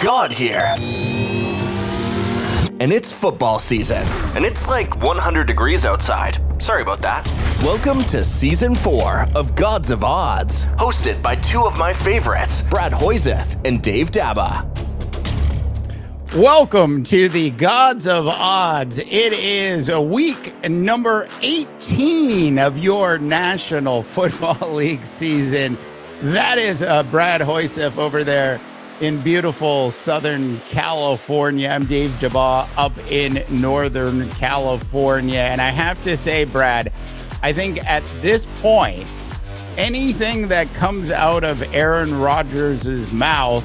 God here. And it's football season. And it's like 100 degrees outside. Sorry about that. Welcome to Season 4 of Gods of Odds, hosted by two of my favorites, Brad Hoyseth and Dave Daba. Welcome to the Gods of Odds. It is a week number 18 of your National Football League season. That is Brad Hoyseth over there in beautiful Southern California. I'm Dave Daba up in Northern California. And I have to say, Brad, I think at this point, anything that comes out of Aaron Rodgers' mouth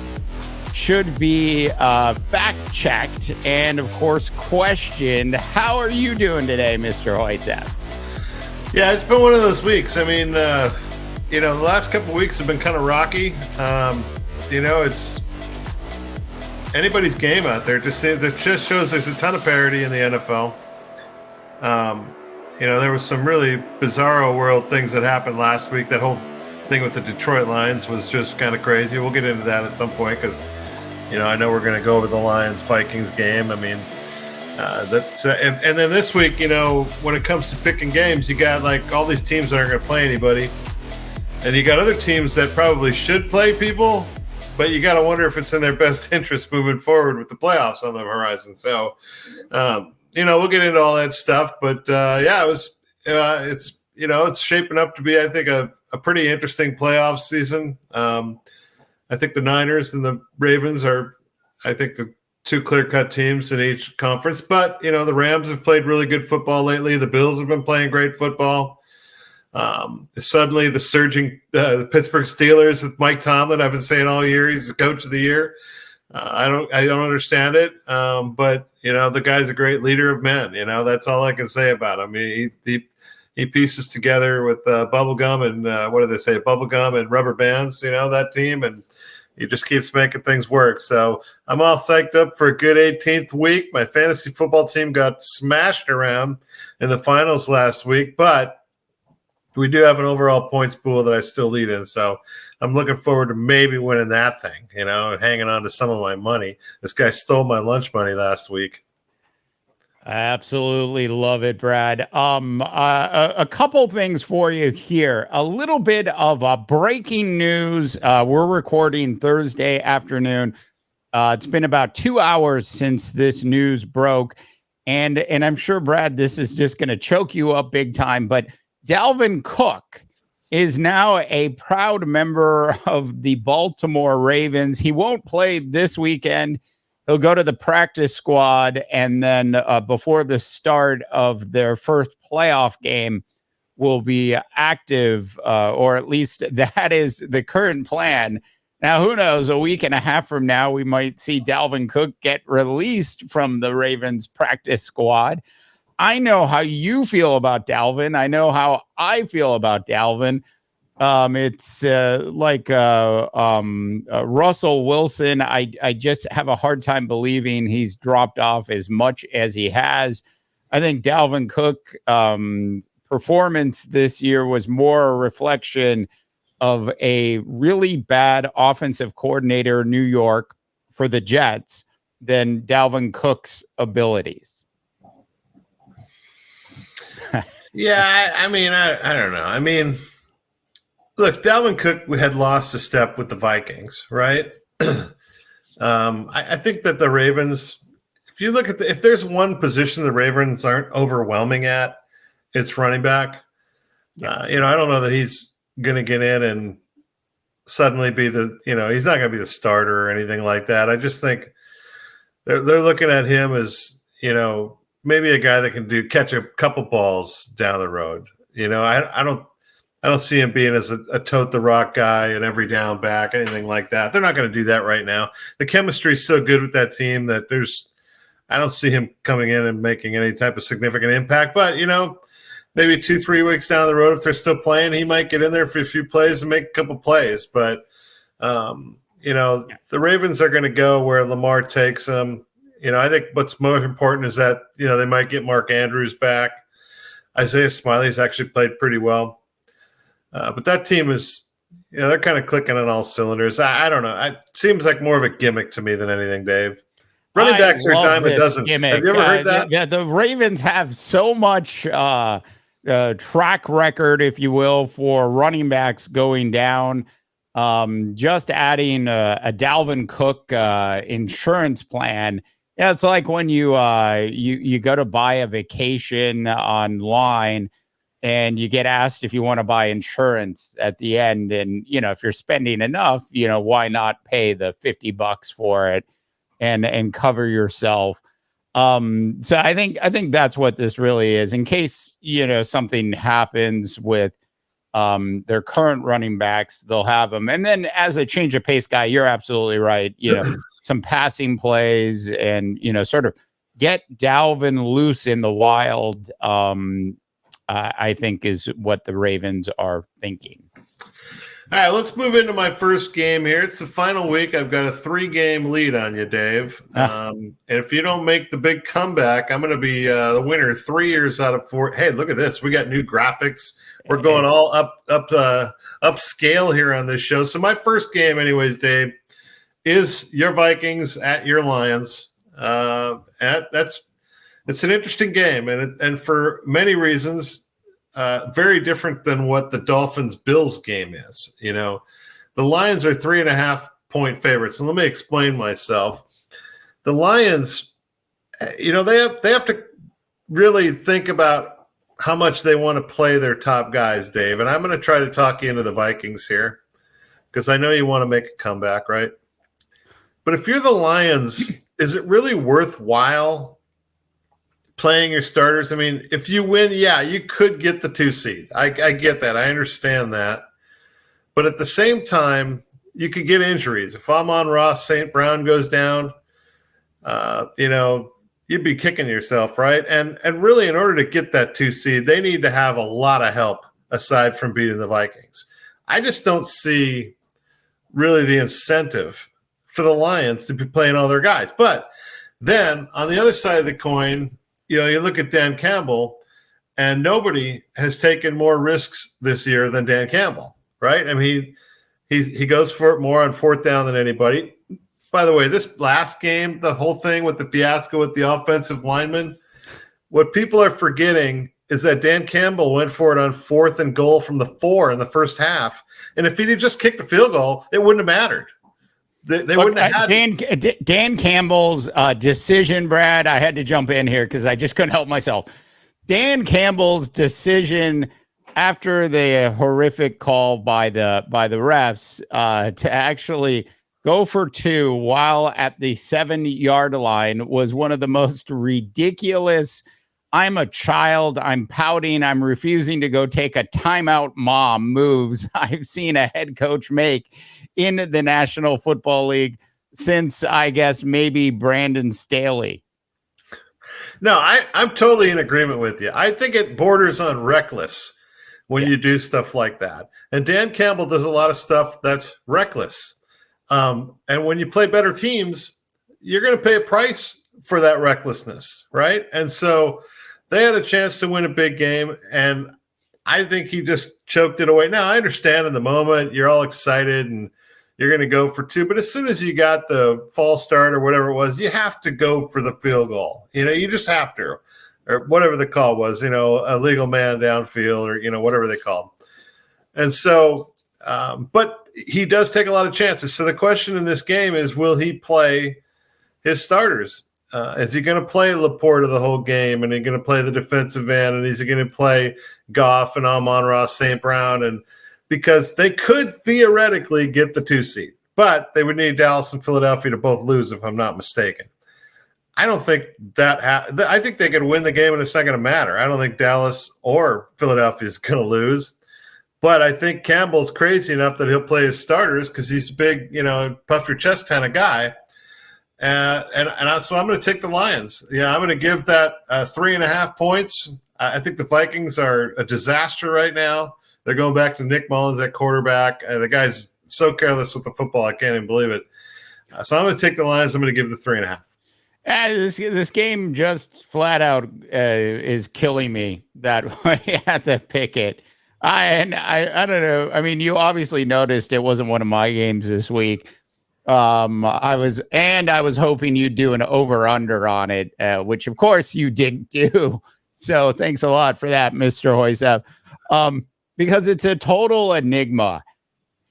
should be fact-checked and, of course, questioned. How are you doing today, Mr. Hoyseth? Yeah, it's been one of those weeks. I mean, the last couple of weeks have been kind of rocky. It's anybody's game out there. It just shows there's a ton of parity in the NFL. There was some really bizarro world things that happened last week. That whole thing with the Detroit Lions was just kind of crazy. We'll get into that at some point because I know we're going to go over the Lions-Vikings game. I mean, and then this week, when it comes to picking games, you got like all these teams that aren't going to play anybody, and you got other teams that probably should play people, but you got to wonder if it's in their best interest moving forward with the playoffs on the horizon. So, we'll get into all that stuff, but it's shaping up to be, I think, a pretty interesting playoff season. I think the Niners and the Ravens are, I think, the two clear-cut teams in each conference. But, the Rams have played really good football lately. The Bills have been playing great football. Suddenly, the surging the Pittsburgh Steelers with Mike Tomlin, I've been saying all year, he's the coach of the year. I don't understand it. But, the guy's a great leader of men. That's all I can say about him. He pieces together with bubblegum and what do they say? Bubblegum and rubber bands, that team. And he just keeps making things work. So I'm all psyched up for a good 18th week. My fantasy football team got smashed around in the finals last week, but we do have an overall points pool that I still lead in. So I'm looking forward to maybe winning that thing, hanging on to some of my money. This guy stole my lunch money last week. I absolutely love it, Brad. A couple things for you here. A little bit of breaking news. We're recording Thursday afternoon. It's been about 2 hours since this news broke. And I'm sure, Brad, this is just going to choke you up big time. But Dalvin Cook is now a proud member of the Baltimore Ravens. He won't play this weekend. He'll go to the practice squad, and then before the start of their first playoff game, will be active, or at least that is the current plan. Now, who knows? A week and a half from now, we might see Dalvin Cook get released from the Ravens practice squad. I know how you feel about Dalvin. I know how I feel about Dalvin. It's like Russell Wilson. I just have a hard time believing he's dropped off as much as he has. I think Dalvin Cook performance this year was more a reflection of a really bad offensive coordinator in New York for the Jets than Dalvin Cook's abilities. Yeah, I don't know. I mean, look, Dalvin Cook had lost a step with the Vikings, right? I think that the Ravens, if you look at if there's one position the Ravens aren't overwhelming at, it's running back. Yeah. I don't know that he's going to get in and suddenly be he's not going to be the starter or anything like that. I just think they're looking at him as, maybe a guy that can catch a couple balls down the road. I don't see him being as a tote the rock guy, an every down back, anything like that. They're not going to do that right now. The chemistry is so good with that team that I don't see him coming in and making any type of significant impact. But, maybe 2-3 weeks down the road, if they're still playing, he might get in there for a few plays and make a couple plays. But, the Ravens are going to go where Lamar takes them. I think what's more important is that, they might get Mark Andrews back. Isaiah Smiley's actually played pretty well. But that team is Yeah, they're kind of clicking on all cylinders. I don't know. It seems like more of a gimmick to me than anything, Dave. Running backs are a dime a dozen. Gimmick. Have you ever heard that? The Ravens have so much track record, if you will, for running backs going down. Just adding a Dalvin Cook insurance plan. Yeah, it's like when you go to buy a vacation online and you get asked if you want to buy insurance at the end. And, if you're spending enough, why not pay the $50 for it and cover yourself? So I think that's what this really is, in case, something happens with their current running backs, they'll have them. And then as a change of pace guy, you're absolutely right. Some passing plays and, sort of get Dalvin loose in the wild. I think is what the Ravens are thinking. All right, let's move into my first game here. It's the final week. I've got a 3-game lead on you, Dave. And if you don't make the big comeback, I'm going to be the winner 3 years out of 4. Hey, look at this. We got new graphics. We're going all upscale here on this show. So my first game, anyways, Dave, is your Vikings at your Lions. It's an interesting game, and for many reasons, very different than what the Dolphins-Bills game is. The Lions are 3.5-point favorites, and let me explain myself. The Lions, they have to really think about how much they want to play their top guys, Dave. And I'm going to try to talk you into the Vikings here because I know you want to make a comeback, right? But if you're the Lions, is it really worthwhile playing your starters? I mean, if you win, yeah, you could get the 2 seed. I get that. I understand that. But at the same time, you could get injuries. If Amon-Ra St. Brown goes down, you'd be kicking yourself, right? And really, in order to get that 2 seed, they need to have a lot of help aside from beating the Vikings. I just don't see really the incentive for the Lions to be playing all their guys. But then on the other side of the coin, you look at Dan Campbell, and nobody has taken more risks this year than Dan Campbell, right? I mean, he goes for it more on 4th down than anybody. By the way, this last game, the whole thing with the fiasco with the offensive lineman, what people are forgetting is that Dan Campbell went for it on 4th and goal from the 4 in the first half. And if he'd have just kicked the field goal, it wouldn't have mattered. They wouldn't have had Dan Campbell's decision, Brad. I had to jump in here because I just couldn't help myself. Dan Campbell's decision after the horrific call by the refs to actually go for 2 while at the 7-yard line was one of the most ridiculous. I'm a child. I'm pouting. I'm refusing to go take a timeout mom moves I've seen a head coach make in the National Football League since, I guess, maybe Brandon Staley. No, I'm totally in agreement with you. I think it borders on reckless when you do stuff like that. And Dan Campbell does a lot of stuff that's reckless. And when you play better teams, you're going to pay a price for that recklessness, right? And so they had a chance to win a big game, and I think he just choked it away. Now, I understand in the moment you're all excited and you're going to go for 2, but as soon as you got the false start or whatever it was, you have to go for the field goal. You just have to, or whatever the call was, a legal man downfield or, whatever they called. And so, but he does take a lot of chances. So the question in this game is, will he play his starters? Is he going to play Laporta the whole game, and he's going to play the defensive end, and is he going to play Goff and Amon-Ra St. Brown? And because they could theoretically get the 2 seed, but they would need Dallas and Philadelphia to both lose, if I'm not mistaken. I don't think that I think they could win the game, and it's not going to matter. I don't think Dallas or Philadelphia is going to lose. But I think Campbell's crazy enough that he'll play his starters because he's a big, puff your chest kind of guy. So I'm going to take the Lions. Yeah, I'm going to give that 3.5 points. I think the Vikings are a disaster right now. They're going back to Nick Mullins at quarterback. The guy's so careless with the football, I can't even believe it. So I'm going to take the Lions. I'm going to give the 3.5. This game just flat out is killing me that I had to pick it. I don't know. I mean, you obviously noticed it wasn't one of my games this week. I was hoping you'd do an over under on it, which of course you didn't do. So thanks a lot for that, Mr. Hoysep. Because it's a total enigma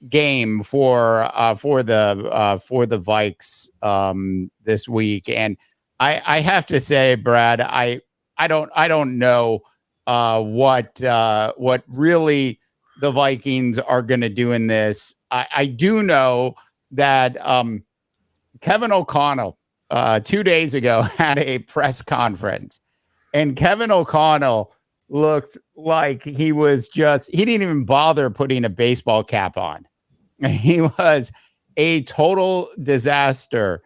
game for the Vikes this week, and I have to say, Brad, I don't know what really the Vikings are going to do in this. I do know that Kevin O'Connell 2 days ago had a press conference, and Kevin O'Connell looked like he didn't even bother putting a baseball cap on. He was a total disaster.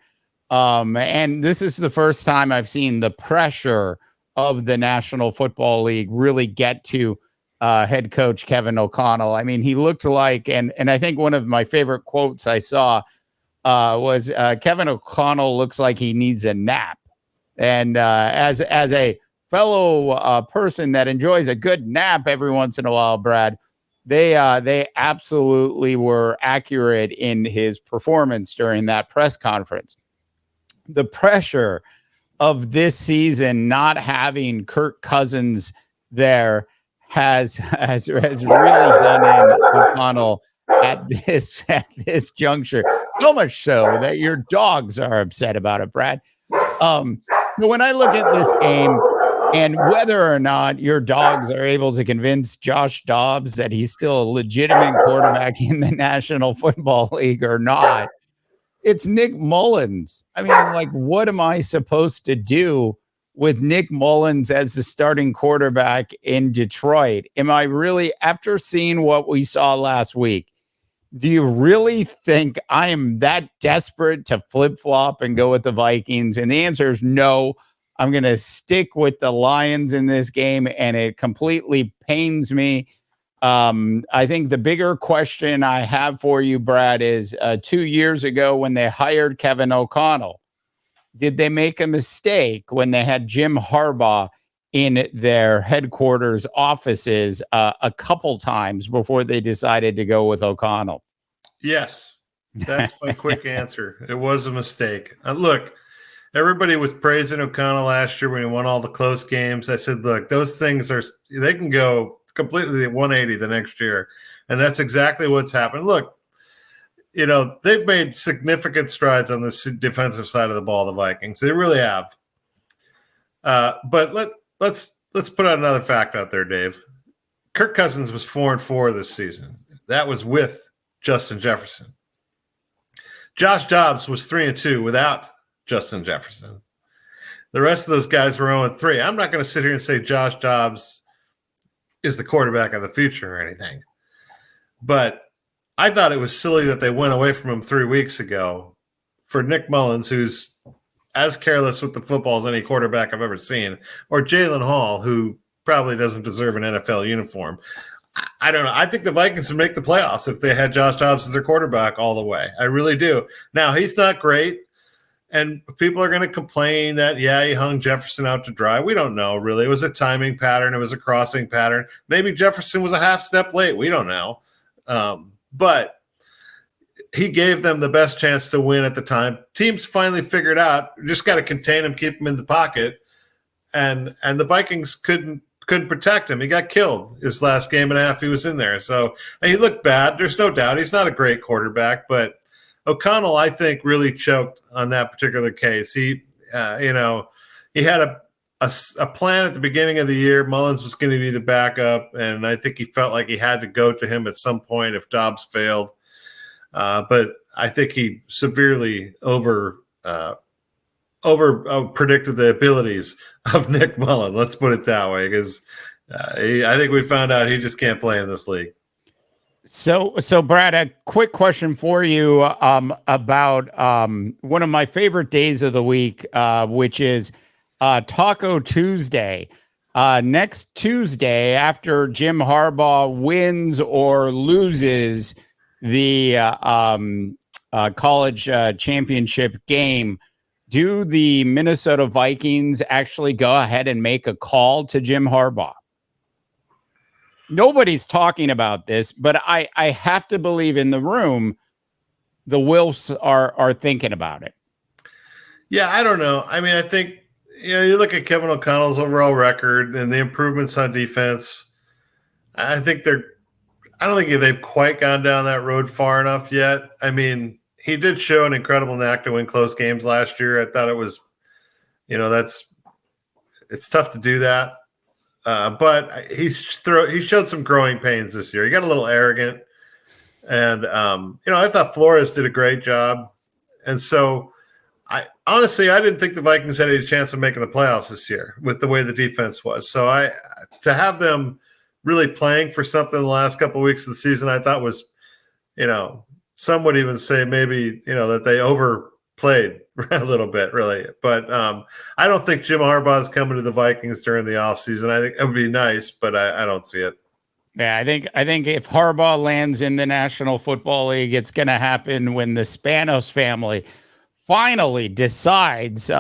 And this is the first time I've seen the pressure of the National Football League really get to head coach Kevin O'Connell. I mean, he looked like, and I think one of my favorite quotes I saw was Kevin O'Connell looks like he needs a nap. And as a fellow person that enjoys a good nap every once in a while, Brad, they absolutely were accurate in his performance during that press conference. The pressure of this season not having Kirk Cousins there has really done in O'Connell at this juncture. So much so that your dogs are upset about it, Brad. So when I look at this game, and whether or not your dogs are able to convince Josh Dobbs that he's still a legitimate quarterback in the National Football League or not, it's Nick Mullins. I mean, like, what am I supposed to do with Nick Mullins as the starting quarterback in Detroit? Am I really, after seeing what we saw last week, do you really think I am that desperate to flip-flop and go with the Vikings? And the answer is no. I'm going to stick with the Lions in this game, and it completely pains me. I think the bigger question I have for you, Brad, is 2 years ago when they hired Kevin O'Connell, did they make a mistake when they had Jim Harbaugh in their headquarters offices a couple times before they decided to go with O'Connell? Yes, that's my quick answer. It was a mistake. Look, everybody was praising O'Connell last year when he won all the close games. I said, look, those things they can go completely 180 the next year. And that's exactly what's happened. Look, they've made significant strides on the defensive side of the ball, the Vikings. They really have. But let's put out another fact out there, Dave. Kirk Cousins was 4-4 this season. That was with Justin Jefferson. Josh Dobbs was 3-2 without Justin Jefferson. The rest of those guys were 0-3. I'm not going to sit here and say Josh Dobbs is the quarterback of the future or anything. But I thought it was silly that they went away from him 3 weeks ago for Nick Mullins, who's as careless with the football as any quarterback I've ever seen, or Jalen Hall, who probably doesn't deserve an NFL uniform. I don't know. I think the Vikings would make the playoffs if they had Josh Dobbs as their quarterback all the way. I really do. Now, he's not great. And people are going to complain that, yeah, he hung Jefferson out to dry. We don't know, really. It was a timing pattern. It was a crossing pattern. Maybe Jefferson was a half step late. We don't know. But he gave them the best chance to win at the time. Teams finally figured out, just got to contain him, keep him in the pocket. And the Vikings couldn't protect him. He got killed his last game and a half he was in there. So and he looked bad. There's no doubt. He's not a great quarterback, but O'Connell, I think, really choked on that particular case. He had a plan at the beginning of the year. Mullins was going to be the backup, and I think he felt like he had to go to him at some point if Dobbs failed. But I think he severely over predicted the abilities of Nick Mullins. Let's put it that way, because I think we found out he just can't play in this league. So Brad, a quick question for you about one of my favorite days of the week, which is Taco Tuesday. Next Tuesday, after Jim Harbaugh wins or loses the college championship game, do the Minnesota Vikings actually go ahead and make a call to Jim Harbaugh? nobody's talking about this, but I have to believe in the room, the Wilfs are thinking about it. Yeah, I don't know. I mean, I think, you look at Kevin O'Connell's overall record and the improvements on defense. I don't think they've quite gone down that road far enough yet. I mean, he did show an incredible knack to win close games last year. I thought it was, it's tough to do that. But he showed some growing pains this year. He got a little arrogant. And, I thought Flores did a great job. And so, I didn't think the Vikings had any chance of making the playoffs this year with the way the defense was. So to have them really playing for something the last couple of weeks of the season, I thought was, some would even say maybe, that they overplayed a little bit, really. But I don't think Jim Harbaugh is coming to the Vikings during the offseason. I think it would be nice, but I don't see it. Yeah, I think if Harbaugh lands in the National Football League, it's going to happen when the Spanos family finally decides to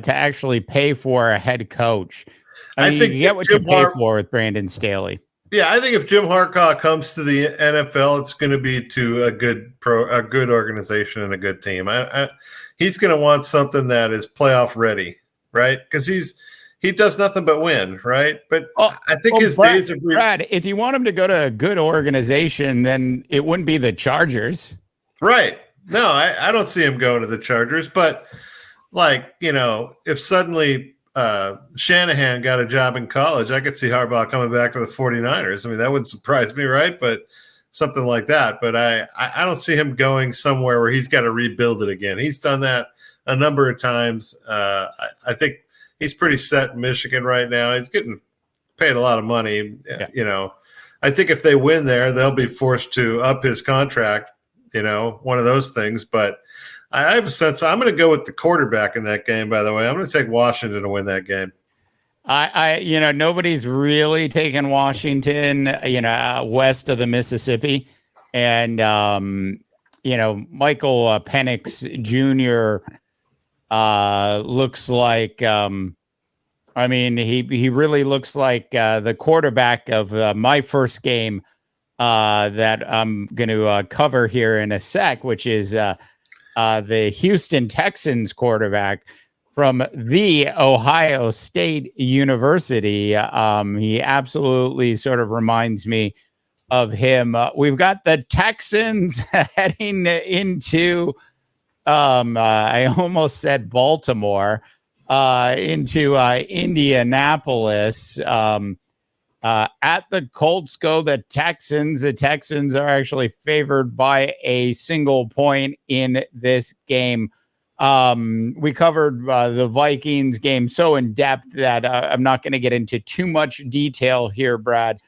actually pay for a head coach. I mean, think you get what you pay for with Brandon Staley. Yeah, I think if Jim Harbaugh comes to the NFL, it's going to be to a good organization and a good team. He's going to want something that is playoff ready, right? Because he does nothing but win, right? But I think his days of Brad, if you want him to go to a good organization, then it wouldn't be the Chargers, right? No, I don't see him going to the Chargers, but if suddenly Shanahan got a job in college, I could see Harbaugh coming back to the 49ers. I mean, that wouldn't surprise me, right? But something like that. But I don't see him going somewhere where he's got to rebuild it again. He's done that a number of times. I think he's pretty set in Michigan right now. He's getting paid a lot of money. Yeah. I think if they win there, they'll be forced to up his contract. One of those things. But I have a sense I'm going to go with the quarterback in that game, by the way. I'm going to take Washington to win that game. Nobody's really taken Washington, west of the Mississippi. And, Michael Penix Jr. Looks like, he really looks like the quarterback of my first game that I'm going to cover here in a sec, which is the Houston Texans quarterback from the Ohio State University. He absolutely sort of reminds me of him. We've got the Texans heading into, I almost said Baltimore, into Indianapolis. At the Colts go the Texans. The Texans are actually favored by a single point in this game. We covered the Vikings game so in depth that I'm not going to get into too much detail here, Brad,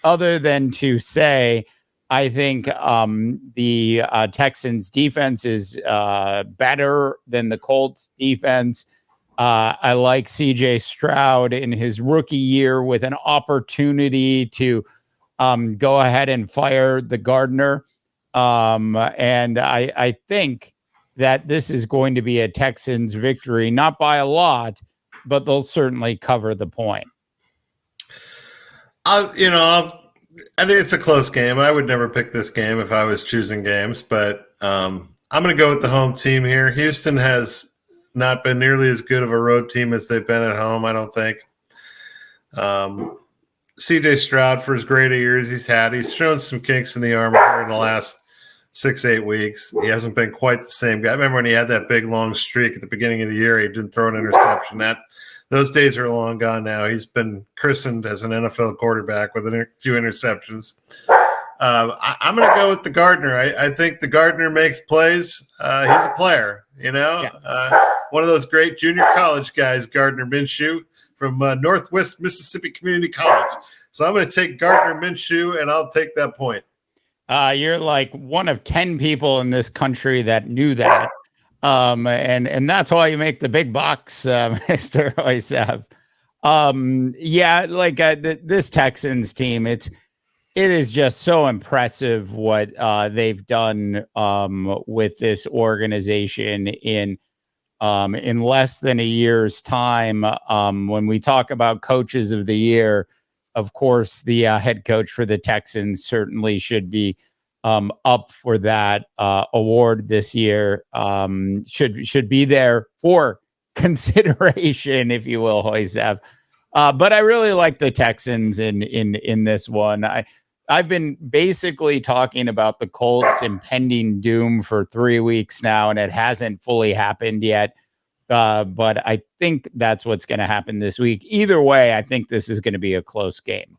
other than to say I think the Texans defense is better than the Colts defense. I like CJ Stroud in his rookie year with an opportunity to go ahead and fire the Gardner. And I think that this is going to be a Texans victory, not by a lot, but they'll certainly cover the point. I think it's a close game. I would never pick this game if I was choosing games, but I'm going to go with the home team here. Houston has not been nearly as good of a road team as they've been at home, I don't think. CJ Stroud, for as great a year as he's shown some kinks in the armor in the last 6-8 weeks. He hasn't been quite the same guy. I remember when he had that big long streak at the beginning of the year, he didn't throw an interception. Those days are long gone now. He's been christened as an NFL quarterback with a few interceptions. I'm going to go with the Gardner. I think the Gardner makes plays. He's a player, one of those great junior college guys, Gardner Minshew from Northwest Mississippi Community College. So I'm going to take Gardner Minshew, and I'll take that point. You're like one of 10 people in this country that knew that. And that's why you make the big bucks, Mr. Oisev. This Texans team, it is just so impressive what they've done with this organization in less than a year's time. When we talk about coaches of the year, of course, the head coach for the Texans certainly should be up for that award this year. Should be there for consideration, if you will, Hoisev. But I really like the Texans in this one. I've been basically talking about the Colts' impending doom for 3 weeks now, and it hasn't fully happened yet. But I think that's what's going to happen this week. Either way, I think this is going to be a close game.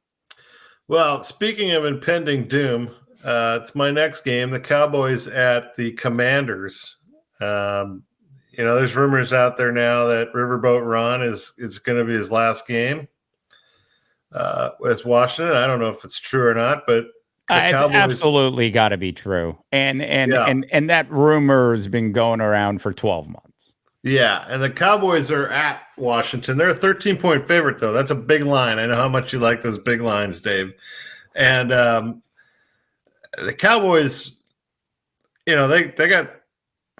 Well, speaking of impending doom, it's my next game, the Cowboys at the Commanders. There's rumors out there now that Riverboat Ron is going to be his last game as Washington. I don't know if it's true or not, but it's absolutely got to be true. And that rumor has been going around for 12 months. Yeah, and the Cowboys are at Washington. They're a 13-point favorite, though. That's a big line. I know how much you like those big lines, Dave. And the Cowboys, they got,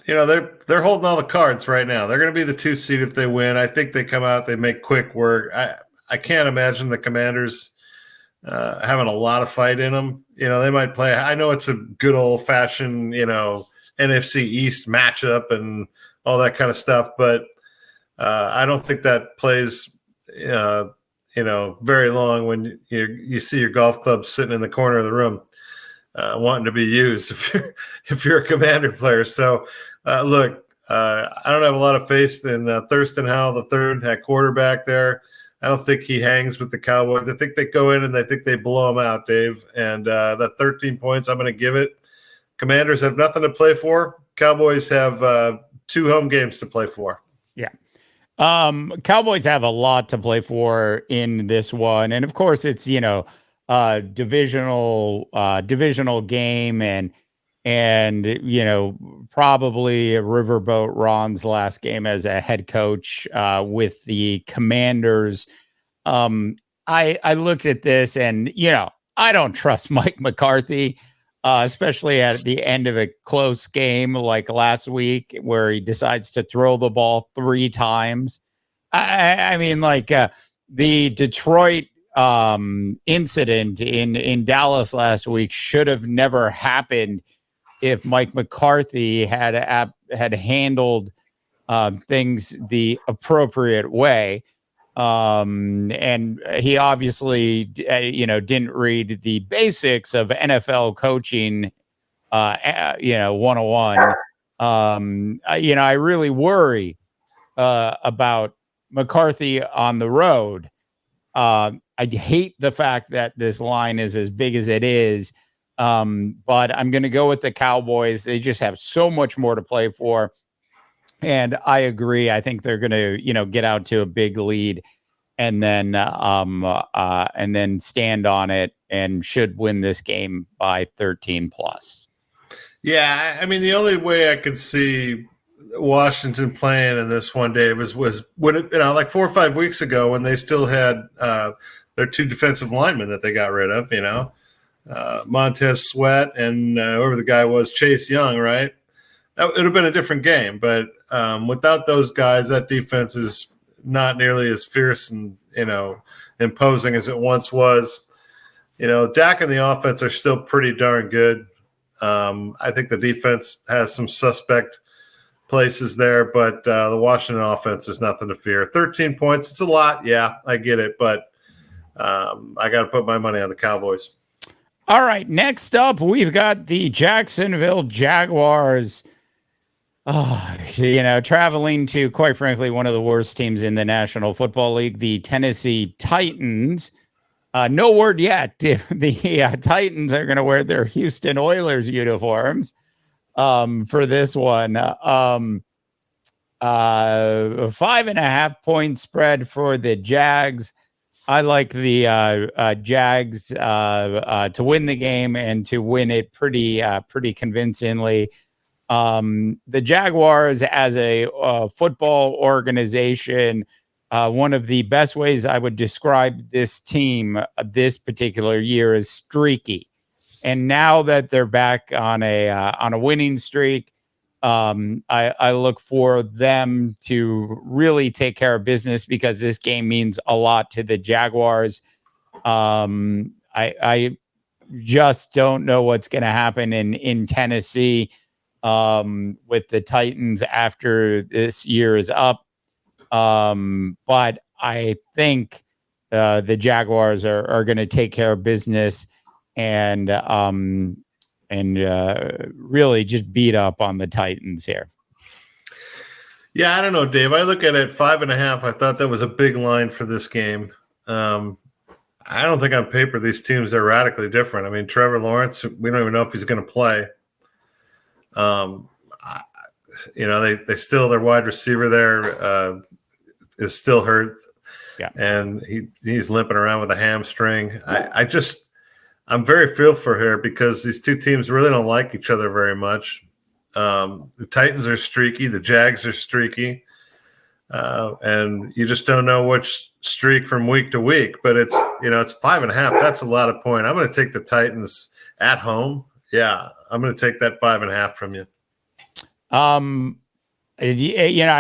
they're holding all the cards right now. They're going to be the 2 seed if they win. I think they come out, they make quick work. I can't imagine the Commanders having a lot of fight in them. They might play. I know it's a good old-fashioned, NFC East matchup and all that kind of stuff, but I don't think that plays, very long when you see your golf club sitting in the corner of the room wanting to be used if you're a Commander player. So, look, I don't have a lot of faith in Thurston Howell III at quarterback there. I don't think he hangs with the Cowboys. I think they go in and they think they blow them out, Dave. And that 13 points, I'm going to give it. Commanders have nothing to play for. Cowboys have 2 home games to play for. Yeah. Cowboys have a lot to play for in this one. And of course it's, divisional game and probably Riverboat Ron's last game as a head coach with the Commanders. I looked at this and, I don't trust Mike McCarthy. Especially at the end of a close game like last week where he decides to throw the ball 3 times. I mean, the Detroit incident in Dallas last week should have never happened if Mike McCarthy had handled things the appropriate way. And he obviously, didn't read the basics of NFL coaching, 101. I really worry about McCarthy on the road. I hate the fact that this line is as big as it is. But I'm going to go with the Cowboys. They just have so much more to play for. And I agree. I think they're going to, get out to a big lead and then stand on it and should win this game by 13 plus. Yeah. I mean, the only way I could see Washington playing in this one, Dave, was like 4 or 5 weeks ago when they still had their 2 defensive linemen that they got rid of, Montez Sweat and whoever the guy was, Chase Young, right? It would have been a different game, but without those guys, that defense is not nearly as fierce and imposing as it once was. Dak and the offense are still pretty darn good. I think the defense has some suspect places there, but the Washington offense is nothing to fear. 13 points, it's a lot. Yeah, I get it, but I got to put my money on the Cowboys. All right, next up, we've got the Jacksonville Jaguars. Traveling to, quite frankly, one of the worst teams in the National Football League, the Tennessee Titans. No word yet if the Titans are going to wear their Houston Oilers uniforms for this one. 5.5 point spread for the Jags. I like the Jags to win the game and to win it pretty convincingly. The Jaguars as a football organization, one of the best ways I would describe this team this particular year is streaky. And now that they're back on a winning streak, I look for them to really take care of business because this game means a lot to the Jaguars. I just don't know what's going to happen in Tennessee with the Titans after this year is up. But I think the Jaguars are going to take care of business and really just beat up on the Titans here. Yeah, I don't know, Dave. I look at it 5.5. I thought that was a big line for this game. I don't think on paper these teams are radically different. I mean, Trevor Lawrence, we don't even know if he's going to play. They still, their wide receiver there is still hurt. Yeah. And he's limping around with a hamstring. I'm very fearful for her because these two teams really don't like each other very much. The Titans are streaky. The Jags are streaky. And you just don't know which streak from week to week, but it's 5.5. That's a lot of point. I'm going to take the Titans at home. Yeah. I'm going to take that 5.5 from you. I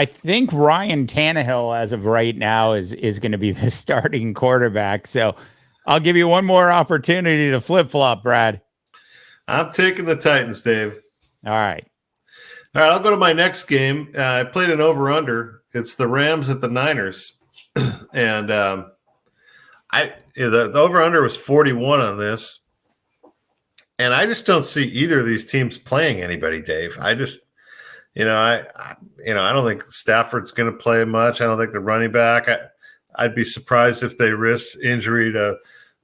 think Ryan Tannehill as of right now is going to be the starting quarterback. So I'll give you one more opportunity to flip-flop, Brad. I'm taking the Titans, Dave. All right. I'll go to my next game. I played an over-under. It's the Rams at the Niners. And the over-under was 41 on this. And I just don't see either of these teams playing anybody, Dave. I don't think Stafford's going to play much. I don't think the running back. I'd be surprised if they risk injury to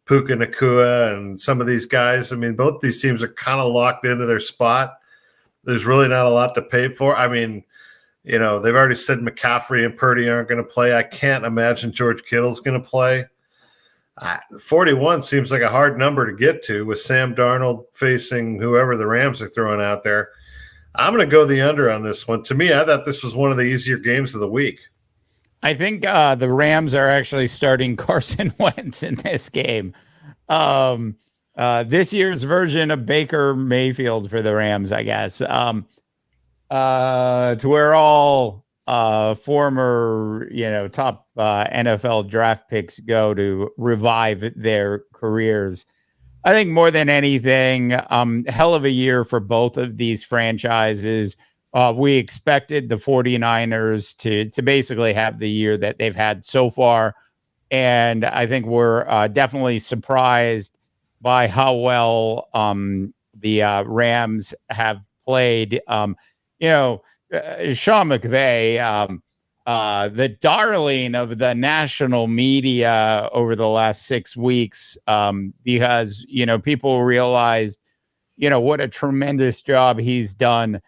Puka Nacua and some of these guys. I mean, both these teams are kind of locked into their spot. There's really not a lot to pay for. I mean, they've already said McCaffrey and Purdy aren't going to play. I can't imagine George Kittle's going to play. 41 seems like a hard number to get to with Sam Darnold facing whoever the Rams are throwing out there. I'm going to go the under on this one. To me, I thought this was one of the easier games of the week. I think the Rams are actually starting Carson Wentz in this game. This year's version of Baker Mayfield for the Rams, I guess. To where all former, top NFL draft picks go to revive their careers. I think more than anything, hell of a year for both of these franchises. We expected the 49ers to basically have the year that they've had so far. And I think we're definitely surprised by how well the Rams have played. Sean McVay, the darling of the national media over the last 6 weeks, because, people realized, what a tremendous job he's done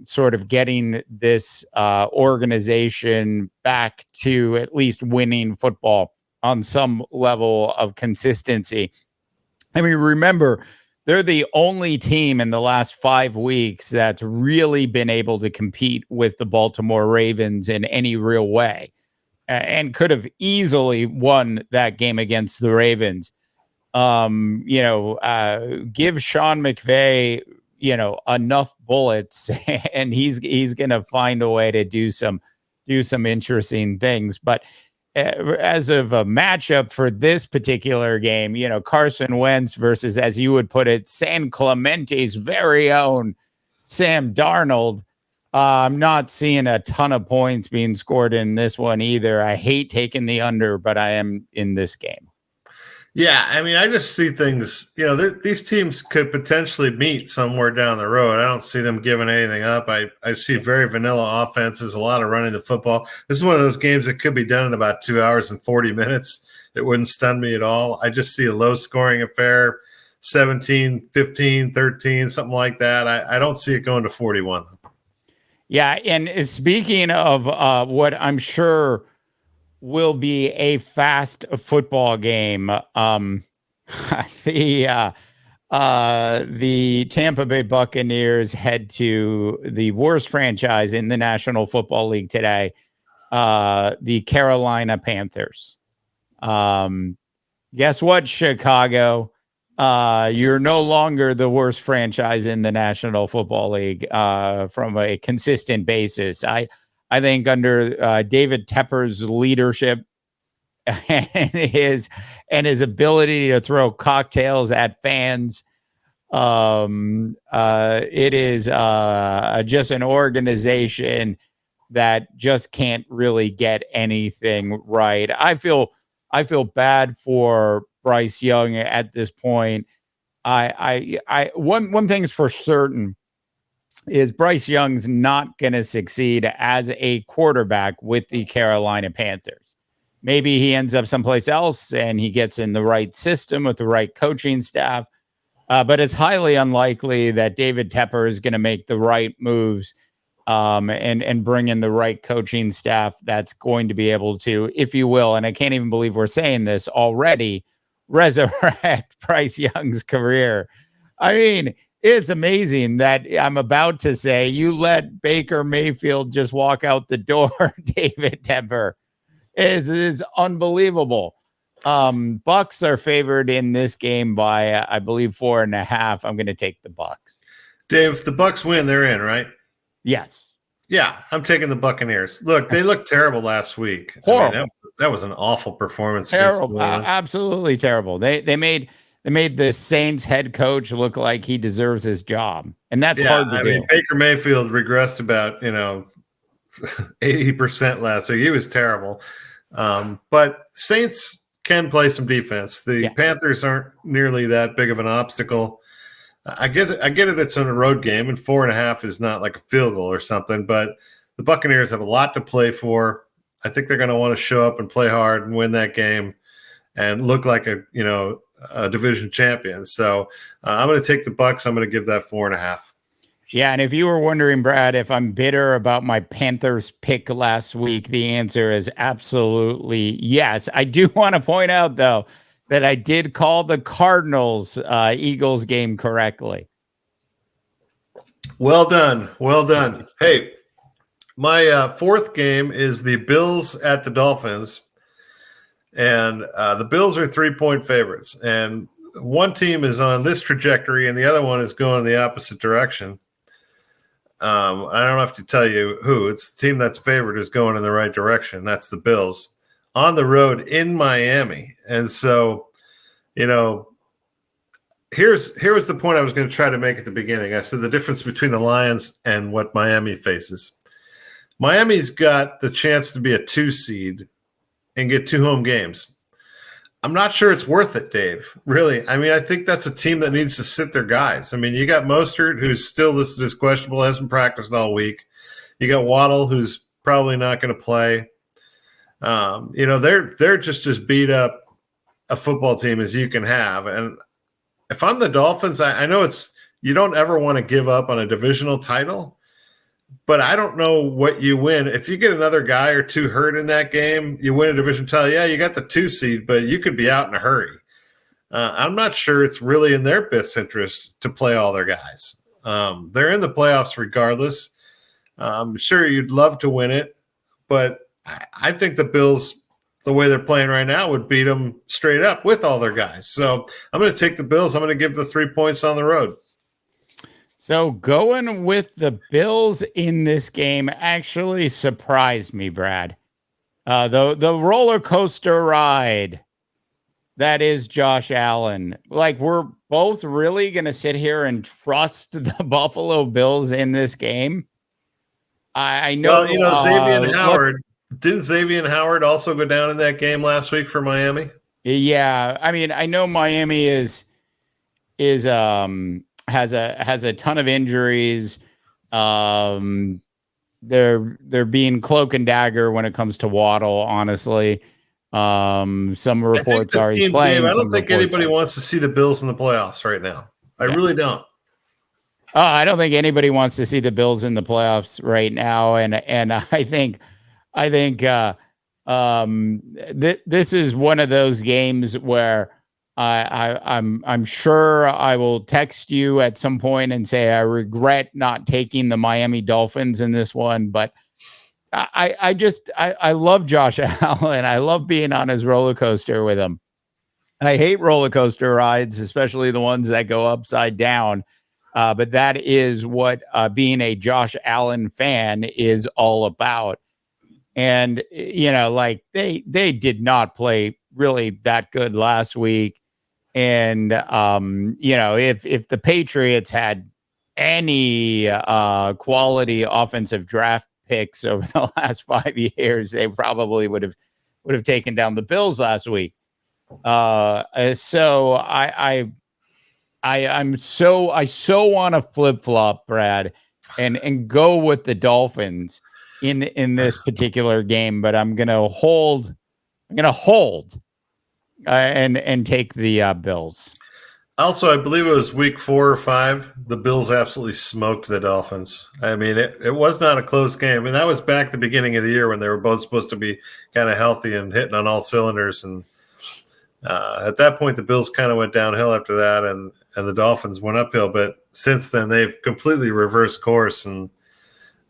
sort of getting this organization back to at least winning football on some level of consistency. I mean, remember, they're the only team in the last 5 weeks that's really been able to compete with the Baltimore Ravens in any real way, and could have easily won that game against the Ravens. Give Sean McVay, enough bullets, and he's going to find a way to do some interesting things. But as of a matchup for this particular game, Carson Wentz versus, as you would put it, San Clemente's very own Sam Darnold. I'm not seeing a ton of points being scored in this one either. I hate taking the under, but I am in this game. Yeah, I mean, I just see things, these teams could potentially meet somewhere down the road. I don't see them giving anything up. I see very vanilla offenses, a lot of running the football. This is one of those games that could be done in about 2 hours and 40 minutes. It wouldn't stun me at all. I just see a low-scoring affair, 17, 15, 13, something like that. I don't see it going to 41. Yeah, and speaking of what I'm sure – will be a fast football game. The Tampa Bay Buccaneers head to the worst franchise in the National Football League today, the Carolina Panthers. Guess what, Chicago? You're no longer the worst franchise in the National Football League from a consistent basis. I think under David Tepper's leadership and his ability to throw cocktails at fans. It is just an organization that just can't really get anything right. I feel bad for Bryce Young at this point. One thing is for certain is Bryce Young's not going to succeed as a quarterback with the Carolina Panthers. Maybe he ends up someplace else and he gets in the right system with the right coaching staff. But it's highly unlikely that David Tepper is going to make the right moves and bring in the right coaching staff that's going to be able to, if you will, and I can't even believe we're saying this already, resurrect Bryce Young's career. I mean, it's amazing that I'm about to say you let Baker Mayfield just walk out the door, David Tepper. Is unbelievable. Bucs are favored in this game by, I believe, 4.5. I'm going to take the Bucs. Dave, if the Bucs win, they're in, right? Yes. Yeah, I'm taking the Buccaneers. Look, they looked terrible last week. Horrible. I mean, that was an awful performance. Terrible. Absolutely terrible. They made the Saints head coach look like he deserves his job, and that's hard to do. Mean, Baker Mayfield regressed about 80% last, so he was terrible. But Saints can play some defense. The Panthers aren't nearly that big of an obstacle. I get it. It's on a road game, and 4.5 is not like a field goal or something. But the Buccaneers have a lot to play for. I think they're going to want to show up and play hard and win that game, and look like a division champion. So I'm going to take the Bucs. I'm going to give that 4.5. Yeah, and if you were wondering, Brad, if I'm bitter about my Panthers pick last week, the answer is absolutely yes. I do want to point out, though, that I did call the Cardinals Eagles game correctly. Well done. Well done. Hey, my fourth game is the Bills at the Dolphins. And the Bills are 3-point favorites. And one team is on this trajectory and the other one is going in the opposite direction. I don't have to tell you who. It's the team that's favored is going in the right direction. That's the Bills on the road in Miami. And so, here's the point I was going to try to make at the beginning. I said the difference between the Lions and what Miami faces. Miami's got the chance to be a 2 seed and get 2 home games. I'm not sure it's worth it, Dave. Really. I mean, I think that's a team that needs to sit their guys. I mean, you got Mostert, who's still listed as questionable, hasn't practiced all week. You got Waddle, who's probably not going to play. They're just as beat up a football team as you can have. And if I'm the Dolphins, I know you don't ever want to give up on a divisional title, but I don't know what you win. If you get another guy or two hurt in that game, you win a division title. Yeah, you got the 2 seed, but you could be out in a hurry. I'm not sure it's really in their best interest to play all their guys. They're in the playoffs regardless. I'm sure you'd love to win it, but I think the Bills, the way they're playing right now, would beat them straight up with all their guys. So I'm going to take the Bills. I'm going to give the 3 points on the road. So going with the Bills in this game actually surprised me, Brad. The roller coaster ride that is Josh Allen. Like, we're both really going to sit here and trust the Buffalo Bills in this game. I know. Well, Xavier Howard. Didn't Xavier Howard also go down in that game last week for Miami? Yeah, I mean, I know Miami has a ton of injuries. They're being cloak and dagger when it comes to Waddle, honestly. Some reports are he's playing. Dave, I don't think anybody wants to see the Bills in the playoffs right now. I really don't. I don't think anybody wants to see the Bills in the playoffs right now. And I think this is one of those games where I'm sure I will text you at some point and say I regret not taking the Miami Dolphins in this one, but I love Josh Allen. I love being on his roller coaster with him. I hate roller coaster rides, especially the ones that go upside down. But that is what being a Josh Allen fan is all about. And, like they did not play really that good last week. And, if the Patriots had any quality offensive draft picks over the last 5 years, they probably would have taken down the Bills last week. So I so want to flip flop, Brad, and go with the Dolphins in this particular game, but I'm gonna hold. And take the Bills. Also, I believe it was week 4 or 5. The Bills absolutely smoked the Dolphins. I mean, it was not a close game. And that was back at the beginning of the year when they were both supposed to be kind of healthy and hitting on all cylinders. And at that point, the Bills kind of went downhill after that, and the Dolphins went uphill. But since then, they've completely reversed course. And,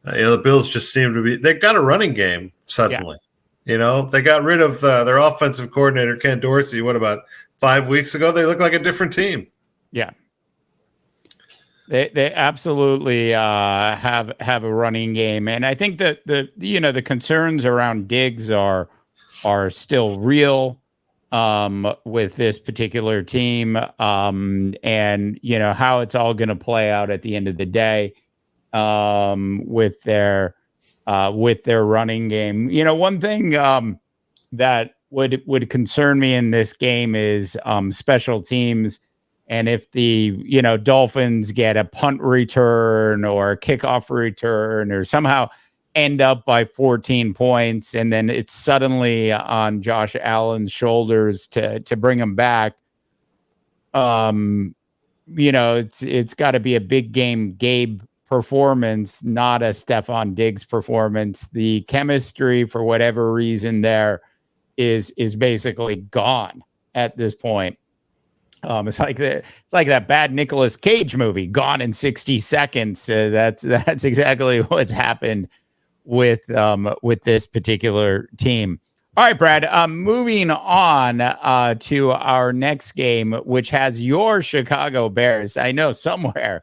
the Bills just seem to be – they got a running game suddenly. Yeah. They got rid of their offensive coordinator, Ken Dorsey, what, about 5 weeks ago? They look like a different team. Yeah. They absolutely have a running game. And I think that the concerns around Diggs are still real with this particular team, and how it's all going to play out at the end of the day with their running game. One thing that would concern me in this game is special teams. And if the Dolphins get a punt return or a kickoff return or somehow end up by 14 points, and then it's suddenly on Josh Allen's shoulders to bring him back, it's got to be a big game Gabe performance, not a Stephon Diggs performance. The chemistry, for whatever reason, there is basically gone at this point. It's like that bad Nicolas Cage movie, Gone in 60 Seconds. That's exactly what's happened with this particular team. All right, Brad. Moving on to our next game, which has your Chicago Bears. I know somewhere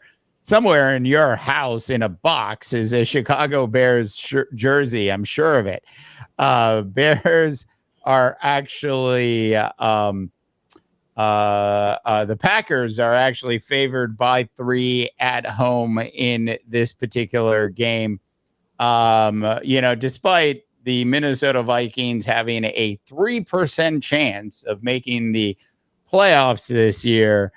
in your house in a box is a Chicago Bears jersey. I'm sure of it. Bears are actually the Packers are actually favored by 3 at home in this particular game. Despite the Minnesota Vikings having a 3% chance of making the playoffs this year,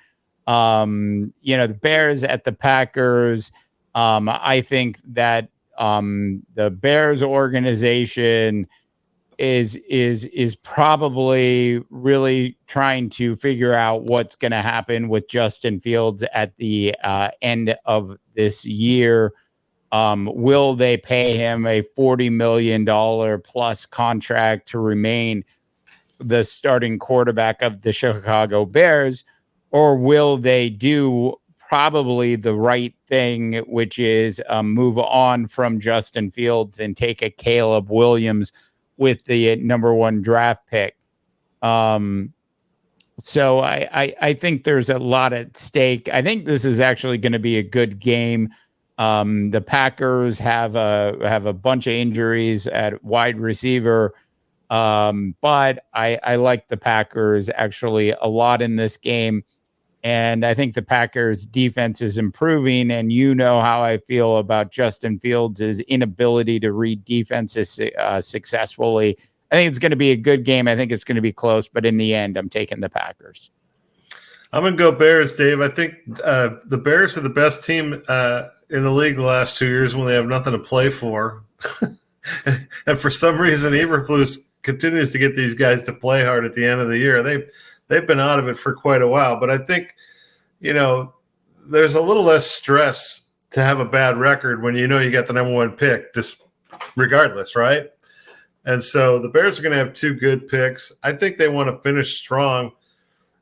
the Bears at the Packers, I think that the Bears organization is probably really trying to figure out what's going to happen with Justin Fields at the end of this year. Will they pay him a $40 million plus contract to remain the starting quarterback of the Chicago Bears, or will they do probably the right thing, which is move on from Justin Fields and take a Caleb Williams with the number 1 draft pick? So I think there's a lot at stake. I think this is actually going to be a good game. The Packers have a bunch of injuries at wide receiver, but I like the Packers actually a lot in this game. And I think the Packers defense is improving, and how I feel about Justin Fields' inability to read defenses successfully. I think it's going to be a good game. I think it's going to be close, but in the end, I'm taking the Packers. I'm going to go Bears, Dave. I think the Bears are the best team in the league the last 2 years when they have nothing to play for. And for some reason, Eberflus continues to get these guys to play hard at the end of the year. They've been out of it for quite a while, but I think, there's a little less stress to have a bad record when you got the number 1 pick, just regardless, right? And so the Bears are going to have 2 good picks. I think they want to finish strong.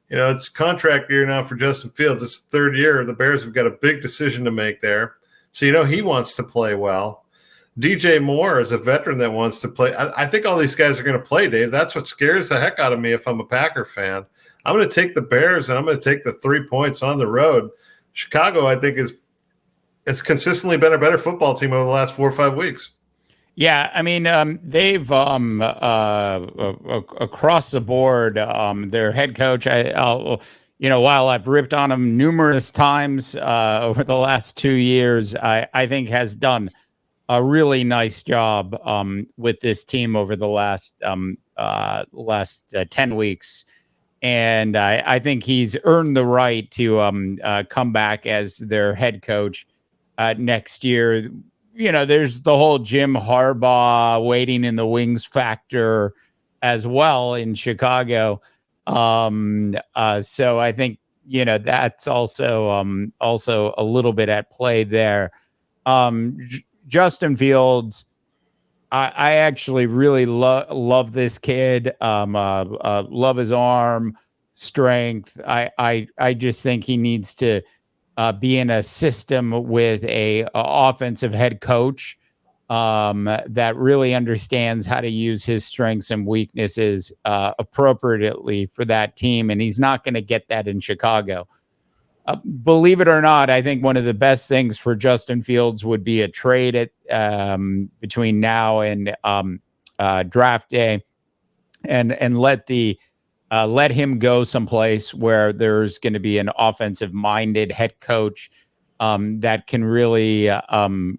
It's contract year now for Justin Fields. It's the 3rd year. The Bears have got a big decision to make there. So, he wants to play well. DJ Moore is a veteran that wants to play. I think all these guys are going to play, Dave. That's what scares the heck out of me if I'm a Packer fan. I'm going to take the Bears, and I'm going to take the 3 points on the road. Chicago, I think, has consistently been a better football team over the last 4 or 5 weeks. Yeah, I mean, they've across the board, their head coach. While I've ripped on him numerous times over the last 2 years, I think has done a really nice job with this team over the last 10 weeks. And I think he's earned the right to come back as their head coach next year. There's the whole Jim Harbaugh waiting in the wings factor as well in Chicago. So I think, that's also a little bit at play there. Justin Fields, I actually really love this kid. Love his arm strength. I just think he needs to be in a system with a offensive head coach that really understands how to use his strengths and weaknesses appropriately for that team. And he's not going to get that in Chicago. Believe it or not, I think one of the best things for Justin Fields would be a trade between now and draft day, and let him go someplace where there's going to be an offensive-minded head coach that can really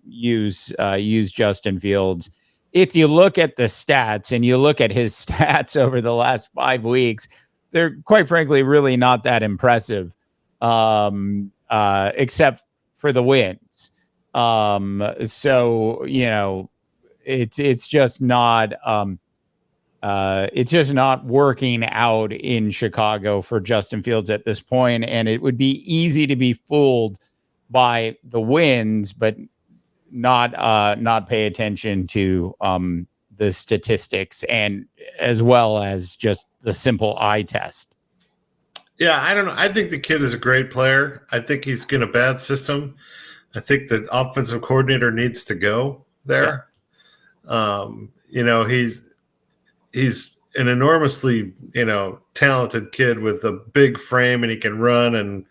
use Justin Fields. If you look at the stats and you look at his stats over the last 5 weeks, they're quite frankly really not that impressive, except for the wins. So it's just not. It's just not working out in Chicago for Justin Fields at this point, and it would be easy to be fooled by the wins, but not pay attention to the statistics and as well as just the simple eye test. Yeah, I don't know. I think the kid is a great player. I think he's in a bad system. I think the offensive coordinator needs to go there. Yeah. He's an enormously, talented kid with a big frame, and he can run and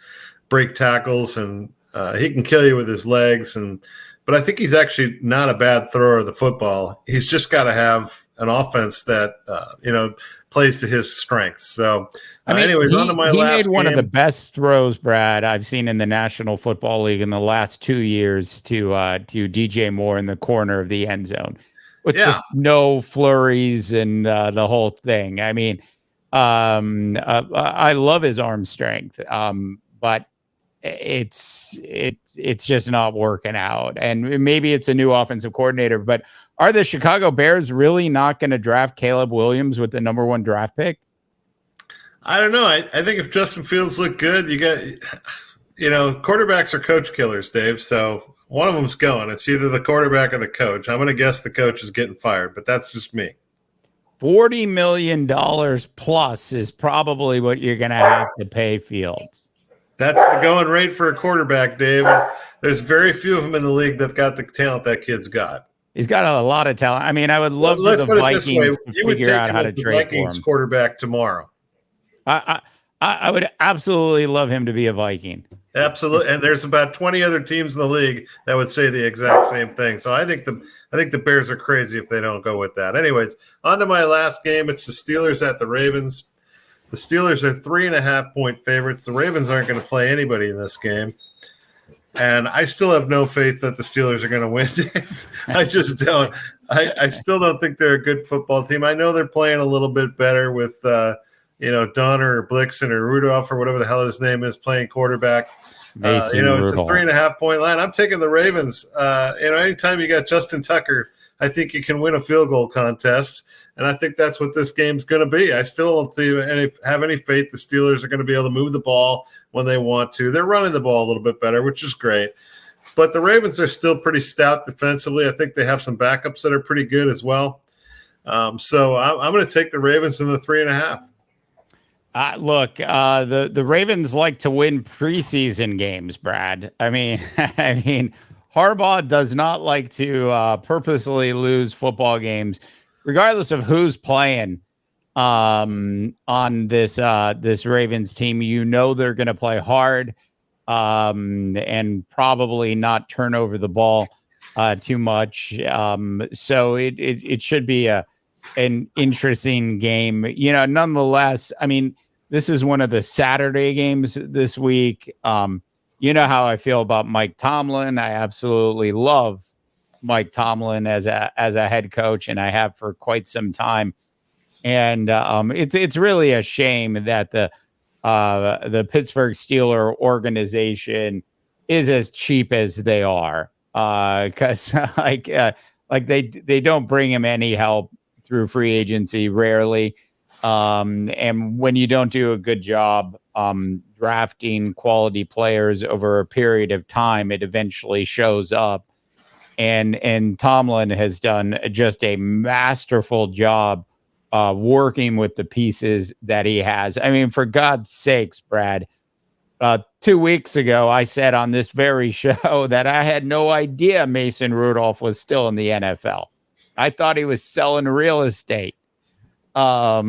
break tackles, and he can kill you with his legs. But I think he's actually not a bad thrower of the football. He's just got to have an offense that, plays to his strengths. So, anyways, on to my last he made one game. of the best throws, Brad, I've seen in the National Football League in the last 2 years to DJ Moore in the corner of the end zone. With just no flurries and the whole thing. I mean, I love his arm strength, but it's just not working out. And maybe it's a new offensive coordinator, but are the Chicago Bears really not going to draft Caleb Williams with the number 1 draft pick? I don't know. I think if Justin Fields look good, you got, quarterbacks are coach killers, Dave. So one of them's going. It's either the quarterback or the coach. I'm going to guess the coach is getting fired, but that's just me. $40 million plus is probably what you're going to have to pay Fields. That's the going rate for a quarterback, Dave. There's very few of them in the league that got the talent that kid's got. He's got a lot of talent. I mean, I would love for the Vikings to figure out how to trade for him. Vikings quarterback tomorrow. I would absolutely love him to be a Viking. Absolutely, and there's about 20 other teams in the league that would say the exact same thing. So I think the Bears are crazy if they don't go with that. Anyways, on to my last game. It's the Steelers at the Ravens. The Steelers are 3.5-point favorites. The Ravens aren't going to play anybody in this game. And I still have no faith that the Steelers are going to win, Dave. I just don't. I still don't think they're a good football team. I know they're playing a little bit better with, Donner or Blixen or Rudolph or whatever the hell his name is playing quarterback. It's a 3.5-point line. I'm taking the Ravens. Anytime you got Justin Tucker, I think you can win a field goal contest. And I think that's what this game's going to be. I still don't have any faith the Steelers are going to be able to move the ball when they want to. They're running the ball a little bit better, which is great. But the Ravens are still pretty stout defensively. I think they have some backups that are pretty good as well. So I'm going to take the Ravens in the 3.5. Look, the Ravens like to win preseason games, Brad. I mean, Harbaugh does not like to purposely lose football games, regardless of who's playing on this Ravens team. They're going to play hard and probably not turn over the ball too much. So it should be an interesting game. Nonetheless, I mean, this is one of the Saturday games this week. You know how I feel about Mike Tomlin. I absolutely love Mike Tomlin as a head coach, and I have for quite some time. And it's really a shame that the Pittsburgh Steelers organization is as cheap as they are, because like they don't bring him any help through free agency, rarely. And when you don't do a good job drafting quality players over a period of time, it eventually shows up. And Tomlin has done just a masterful job working with the pieces that he has. I mean, for God's sakes, Brad, 2 weeks ago, I said on this very show that I had no idea Mason Rudolph was still in the NFL. I thought he was selling real estate. But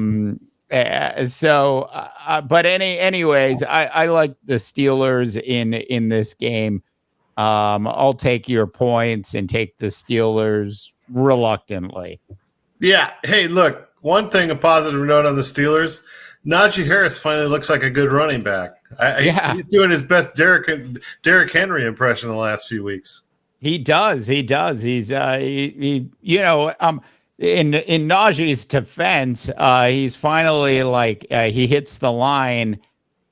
anyways, I like the Steelers in this game. I'll take your points and take the Steelers reluctantly. Yeah. Hey, look, one thing, a positive note on the Steelers, Najee Harris finally looks like a good running back. He's doing his best Derrick Henry impression the last few weeks. He does. He's in Najee's defense, he's finally he hits the line,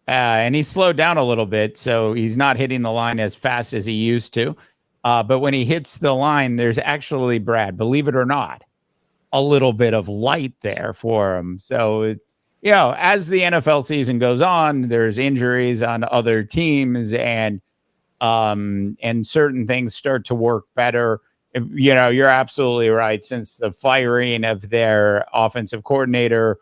and he's slowed down a little bit, so he's not hitting the line as fast as he used to. But when he hits the line, there's actually, Brad, believe it or not, a little bit of light there for him. So, as the NFL season goes on, there's injuries on other teams, and certain things start to work better. You're absolutely right. Since the firing of their offensive coordinator,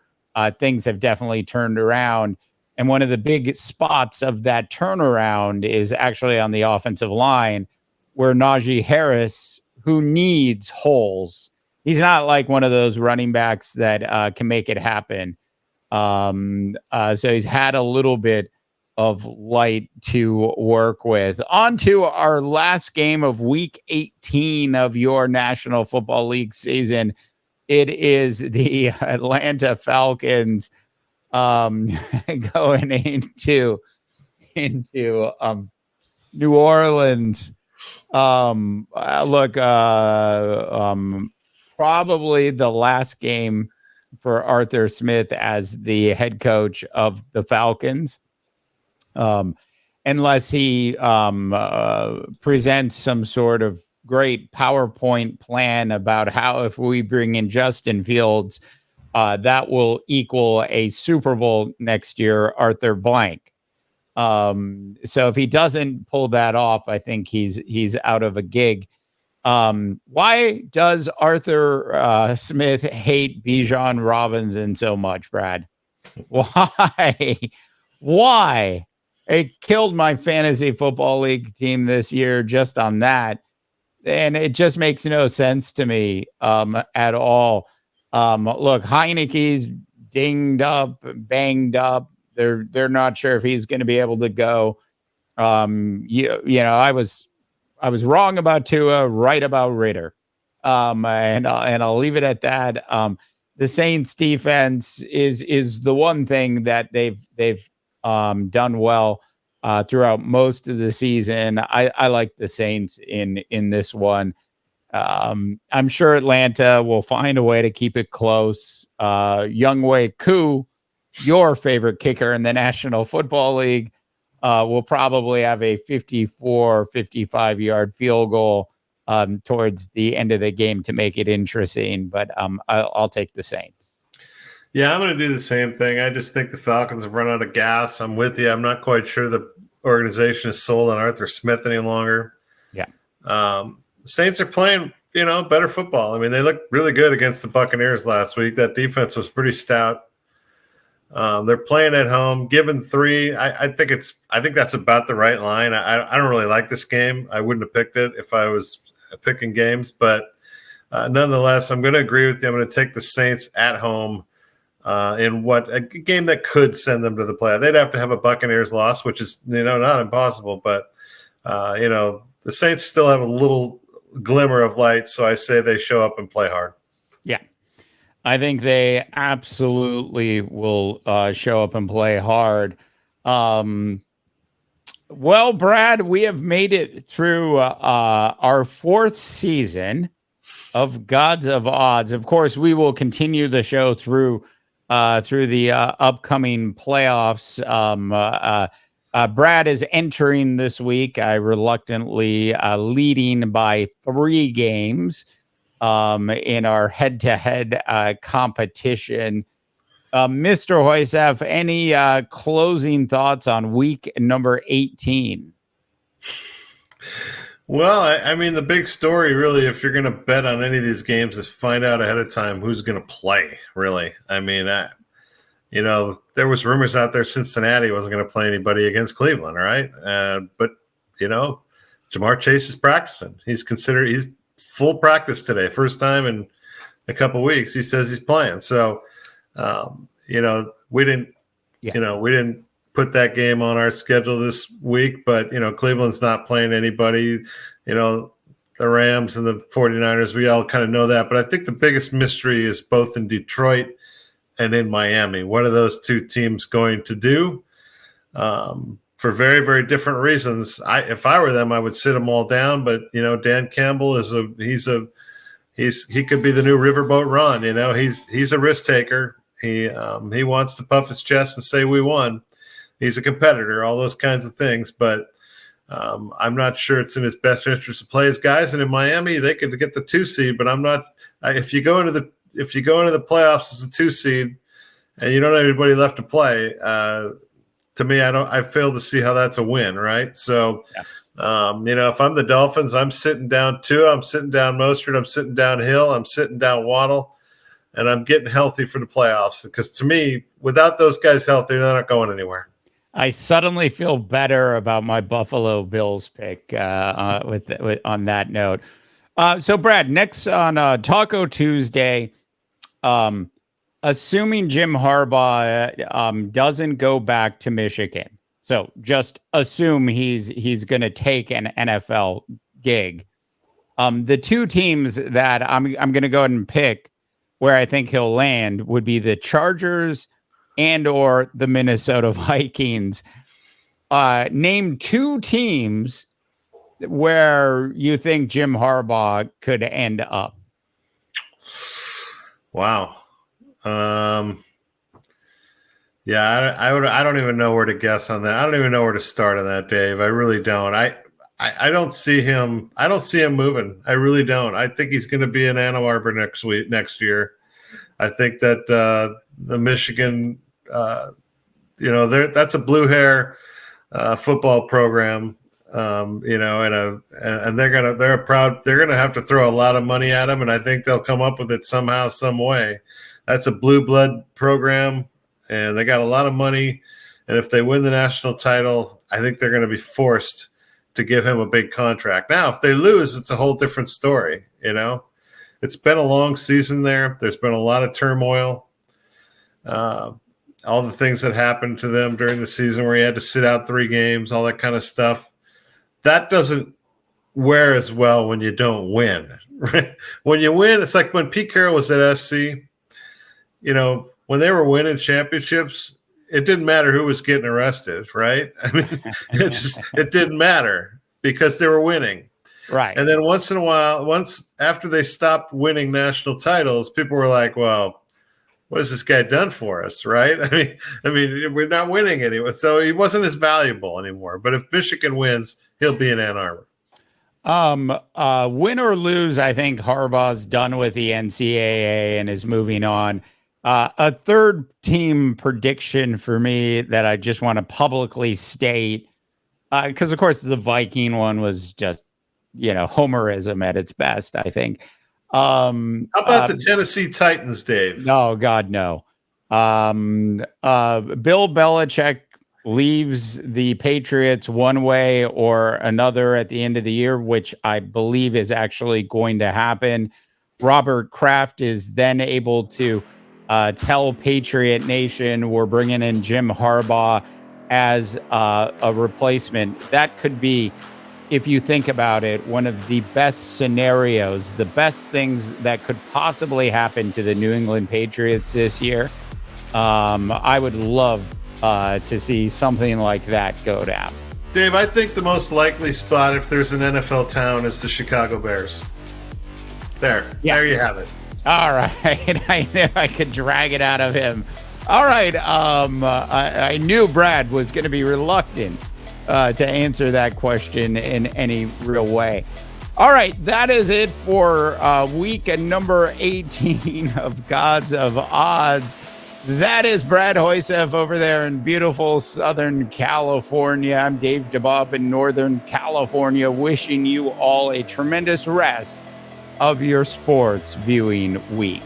things have definitely turned around. And one of the big spots of that turnaround is actually on the offensive line, where Najee Harris, who needs holes, he's not like one of those running backs that can make it happen. So he's had a little bit of light to work with. On to our last game of week 18 of your National Football League season. It is the Atlanta Falcons going into New Orleans. Probably the last game for Arthur Smith as the head coach of the Falcons. Unless he presents some sort of great PowerPoint plan about how, if we bring in Justin Fields, that will equal a Super Bowl next year, Arthur blank. So if he doesn't pull that off, I think he's out of a gig. Why does Arthur Smith hate Bijan Robinson so much, Brad? Why? It killed my fantasy football league team this year just on that. And it just makes no sense to me at all. Look, Heineke's dinged up, banged up. They're not sure if he's going to be able to go. I was wrong about Tua, right about Ritter. And I'll leave it at that. The Saints defense is the one thing that they've done well throughout most of the season. I like the Saints in this one. I'm sure Atlanta will find a way to keep it close. Younghoe Koo, your favorite kicker in the National Football League, will probably have a 55 yard field goal towards the end of the game to make it interesting. But I'll take the Saints. Yeah, I'm going to do the same thing. I just think the Falcons have run out of gas. I'm with you. I'm not quite sure the organization is sold on Arthur Smith any longer. Yeah. Saints are playing, better football. I mean, they looked really good against the Buccaneers last week. That defense was pretty stout. They're playing at home, given 3. I think that's about the right line. I don't really like this game. I wouldn't have picked it if I was picking games, but nonetheless, I'm going to agree with you. I'm going to take the Saints at home in a game that could send them to the playoff. They'd have to have a Buccaneers loss, which is not impossible, but the Saints still have a little glimmer of light. So I say they show up and play hard. Yeah. I think they absolutely will show up and play hard. Well, Brad, we have made it through our fourth season of Gods of Odds. Of course, we will continue the show through the upcoming playoffs. Brad is entering this week. I reluctantly leading by 3 games in our head-to-head competition. Mr. Hoysef, any closing thoughts on week number 18? Well, I mean, the big story, really, if you're going to bet on any of these games, is find out ahead of time who's going to play, really. I mean, there was rumors out there Cincinnati wasn't going to play anybody against Cleveland, right? But, Jamar Chase is practicing. He's full practice today, first time in a couple of weeks. He says he's playing. So, we didn't put that game on our schedule this week, but, Cleveland's not playing anybody, the Rams and the 49ers, we all kind of know that. But I think the biggest mystery is both in Detroit and in Miami. What are those two teams going to do? For very, very different reasons. If I were them, I would sit them all down. But, Dan Campbell he could be the new Riverboat Ron. He's a risk taker. He wants to puff his chest and say we won. He's a competitor, all those kinds of things. But I'm not sure it's in his best interest to play his guys. And in Miami, they could get the 2 seed. But I'm not. If you go into the playoffs as a 2 seed and you don't have anybody left to play, to me, I fail to see how that's a win, right? So, if I'm the Dolphins, I'm sitting down Tua, I'm sitting down Mostert, I'm sitting down Hill, I'm sitting down Waddle. And I'm getting healthy for the playoffs because, to me, without those guys healthy, they're not going anywhere. I suddenly feel better about my Buffalo Bills pick on that note. So, Brad, next on Taco Tuesday, assuming Jim Harbaugh doesn't go back to Michigan, so just assume he's going to take an NFL gig. The 2 teams that I'm going to go ahead and pick where I think he'll land would be the Chargers and or the Minnesota Vikings. Name 2 teams where you think Jim Harbaugh could end up. Wow. Yeah, I don't even know where to guess on that. I don't even know where to start on that, Dave. I really don't. I don't see him. I don't see him moving. I really don't. I think he's going to be in Ann Arbor next year. I think that the Michigan, that's a blue hair football program, and they're gonna have to throw a lot of money at him, and I think they'll come up with it somehow, some way. That's a blue blood program, and they got a lot of money. And if they win the national title, I think they're going to be forced to give him a big contract. Now, if they lose, it's a whole different story. It's been a long season there. There's been a lot of turmoil. All the things that happened to them during the season where he had to sit out 3 games, all that kind of stuff. That doesn't wear as well when you don't win. When you win, it's like when Pete Carroll was at SC. When they were winning championships, it didn't matter who was getting arrested, right? I mean, it didn't matter because they were winning. Right. And then once in a while, after they stopped winning national titles, people were like, well, what has this guy done for us, right? I mean, we're not winning anyway. So he wasn't as valuable anymore. But if Michigan wins, he'll be in Ann Arbor. Win or lose, I think Harbaugh's done with the NCAA and is moving on. A third team prediction for me that I just want to publicly state, because of course the Viking one was just, homerism at its best, I think. How about the Tennessee Titans, Dave? No, God, no. Bill Belichick leaves the Patriots one way or another at the end of the year, which I believe is actually going to happen. Robert Kraft is then able to tell Patriot Nation we're bringing in Jim Harbaugh as a replacement. That could be if you think about it, one of the best scenarios, the best things that could possibly happen to the New England Patriots this year. I would love to see something like that go down. Dave, I think the most likely spot if there's an NFL town is the Chicago Bears. There you have it. All right. I knew I could drag it out of him. All right. I knew Brad was going to be reluctant to answer that question in any real way. All right. That is it for week number 18 of Gods of Odds. That is Brad Hoyseth over there in beautiful Southern California. I'm Dave DeBob in Northern California, wishing you all a tremendous rest of your sports viewing week.